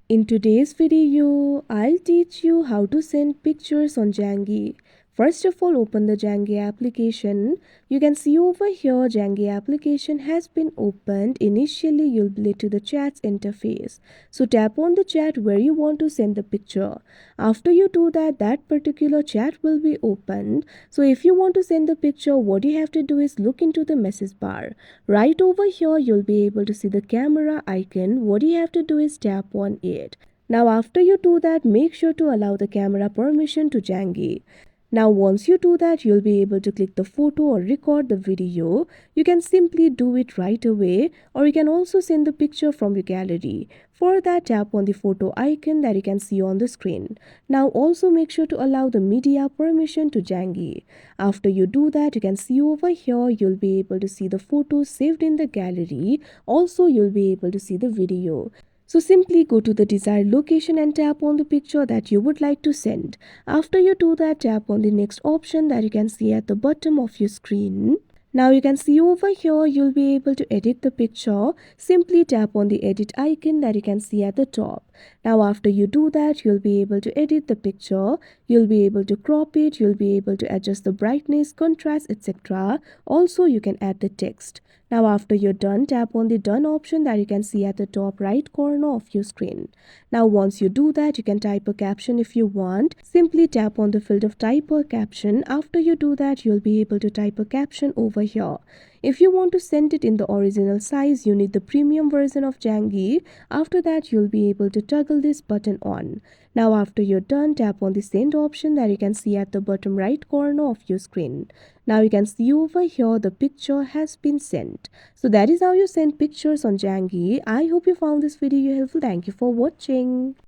In today's video, I'll teach you how to send pictures on Zangi. First of all, open the Zangi application. You can see over here Zangi application has been opened. Initially, you'll be led to the chat's interface. So tap on the chat where you want to send the picture. After you do that, that particular chat will be opened. So if you want to send the picture, what you have to do is look into the message bar. Right over here, you'll be able to see the camera icon. What you have to do is tap on it. Now after you do that, make sure to allow the camera permission to Zangi. Now once you do that, you'll be able to click the photo or record the video. You can simply do it right away, or you can also send the picture from your gallery. For that, tap on the photo icon that you can see on the screen. Now also make sure to allow the media permission to Zangi. After you do that, you can see over here, you'll be able to see the photos saved in the gallery. Also, you'll be able to see the video. So simply go to the desired location and tap on the picture that you would like to send. After you do that, tap on the next option that you can see at the bottom of your screen. Now you can see over here, you'll be able to edit the picture. Simply tap on the edit icon that you can see at the top. Now after you do that, you'll be able to edit the picture. You'll be able to crop it. You'll be able to adjust the brightness, contrast, etc. Also, you can add the text. Now after you're done, tap on the done option that you can see at the top right corner of your screen. Now once you do that, you can type a caption if you want. Simply tap on the field of type a caption. After you do that, you'll be able to type a caption over here. If you want to send it in the original size, you need the premium version of Zangi. After that, you'll be able to toggle this button on. Now after you're done, tap on the send option that you can see at the bottom right corner of your screen. Now you can see over here the picture has been sent. So that is how you send pictures on Zangi. I hope you found this video helpful. Thank you for watching.